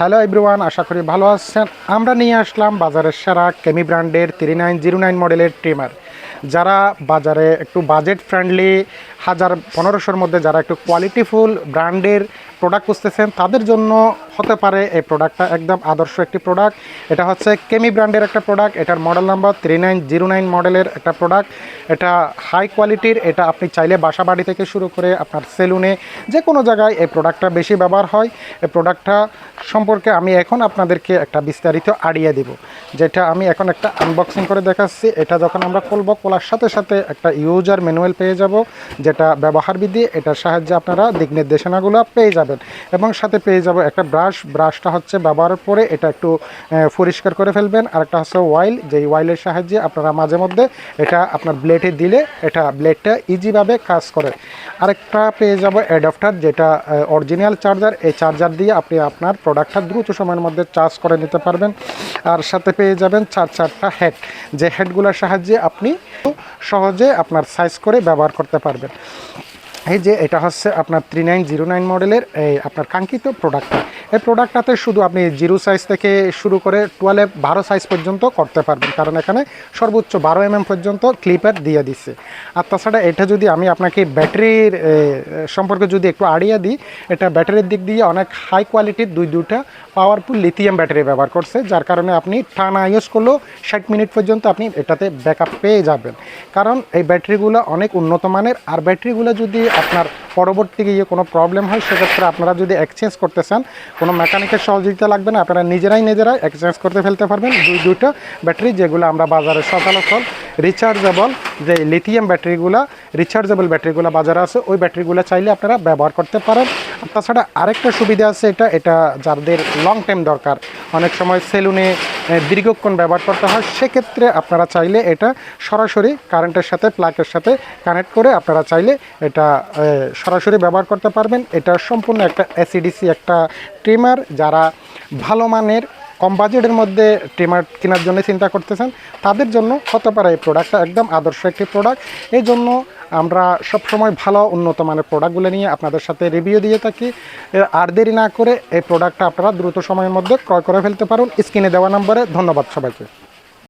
Hello everyone, আশা করি ভালো আছেন। আমরা নিয়ে আসলাম বাজারের সেরা কেমি ব্র্যান্ডের 3909 মডেলের ট্রিমার। যারা বাজারে একটু বাজেট ফ্রেন্ডলি 1000-1500-র মধ্যে যারা একটু কোয়ালিটিফুল ব্র্যান্ডের প্রোডাক্ট খুঁজতেছেন তাদের জন্য হতে পারে এই প্রোডাক্টটা একদম আদর্শ একটি প্রোডাক্ট। এটা হচ্ছে কেমি ব্র্যান্ডের একটা প্রোডাক্ট। এটার মডেল নাম্বার 3909 মডেলের একটা প্রোডাক্ট। এটা হাই কোয়ালিটির। এটা আপনি চাইলে বাসা বাড়ি থেকে শুরু করে আপনার সেলুনে যে কোনো জায়গায় এই প্রোডাক্টটা বেশি ব্যবহার হয়। এই প্রোডাক্টটা সম্পর্কে আমি এখন আপনাদেরকে একটা বিস্তারিত আইডিয়া দিব, যেটা আমি এখন একটা আনবক্সিং করে দেখাচ্ছি। এটা যখন আমরা খোলার সাথে সাথে একটা ইউজার ম্যানুয়াল পেয়ে যাব, যেটা ব্যবহারবিধি। এটার সাহায্যে আপনারা দিক নির্দেশনাগুলো পেয়ে যাবেন এবং সাথে পেয়ে যাব একটা ব্রাশটা হচ্ছে ব্যবহারের পরে এটা একটু পরিষ্কার করে ফেলবেন। আর একটা হচ্ছে ওয়াইল, যেই ওয়াইলের সাহায্যে আপনারা মাঝে মধ্যে এটা আপনার ব্লেডে দিলে এটা ব্লেডটা ইজিভাবে কাজ করে। আরেকটা পেয়ে যাব অ্যাডাপ্টার, যেটা অরিজিনাল চার্জার। এই চার্জার দিয়ে আপনি আপনার প্রোডাক্টটা দ্রুত সময়ের মধ্যে চার্জ করে নিতে পারবেন। আর সাথে পেয়ে যাবেন চারটা হেড, যে হেডগুলোর সাহায্যে আপনি সহজে আপনার সাইজ করে ব্যবহার করতে পারবেন। এই যে এটা হচ্ছে আপনার 3909 মডেলের এই আপনার কাঙ্ক্ষিত প্রোডাক্টটা। এই প্রোডাক্টটাতে শুধু আপনি 0 সাইজ থেকে শুরু করে 12 সাইজ পর্যন্ত করতে পারবেন, কারণ এখানে সর্বোচ্চ 12 mm পর্যন্ত ক্লিপার দিয়ে দিচ্ছে। আর তাছাড়া এটা যদি আমি আপনাকে ব্যাটারির সম্পর্কে যদি একটু আইডিয়া দিই, এটা ব্যাটারির দিক দিয়ে অনেক হাই কোয়ালিটির দুইটা পাওয়ারফুল লিথিয়াম ব্যাটারি ব্যবহার করছে, যার কারণে আপনি টানা ইউজ করলেও 60 মিনিট পর্যন্ত আপনি এটাতে ব্যাকআপ পেয়ে যাবেন। কারণ এই ব্যাটারিগুলো অনেক উন্নত মানের। আর ব্যাটারিগুলো যদি আপনার পরবর্তী গিয়ে কোনো প্রবলেম হয়, সেক্ষেত্রে আপনারা যদি এক্সচেঞ্জ করতে চান, কোনো মেকানিকের সহযোগিতা লাগবে না, আপনারা নিজেরাই এক্সচেঞ্জ করতে ফেলতে পারবেন। দুইটা ব্যাটারি, যেগুলো আমরা বাজারে সচরাচর রিচার্জেবল যে লিথিয়াম ব্যাটারিগুলো, রিচার্জেবল ব্যাটারিগুলো বাজারে আছে, ওই ব্যাটারিগুলো চাইলে আপনারা ব্যবহার করতে পারেন। তাছাড়া আরেকটা সুবিধা আছে, এটা যাদের লং টাইম দরকার, অনেক সময় সেলুনে দীর্ঘক্ষণ ব্যবহার করতে হয়, সেক্ষেত্রে আপনারা চাইলে এটা সরাসরি কারেন্টের সাথে প্লাগের সাথে কানেক্ট করে আপনারা চাইলে এটা সরাসরি ব্যবহার করতে পারবেন। এটা সম্পূর্ণ একটা এসিডিসি একটা ট্রিমার। যারা ভালো মানের কম বাজেটের মধ্যে ট্রিমার কেনার জন্য চিন্তা করতেছেন, তাদের জন্য হতে পারে এই প্রোডাক্টটা একদম আদর্শ একটি প্রোডাক্ট। এই জন্য আমরা সবসময় ভালো উন্নত মানের প্রোডাক্টগুলো নিয়ে আপনাদের সাথে রিভিউ দিয়ে থাকি। আর দেরি না করে এই প্রোডাক্টটা আপনারা দ্রুত সময়ের মধ্যে ক্রয় করে ফেলতে পারুন স্ক্রিনে দেওয়া নম্বরে। ধন্যবাদ সবাইকে।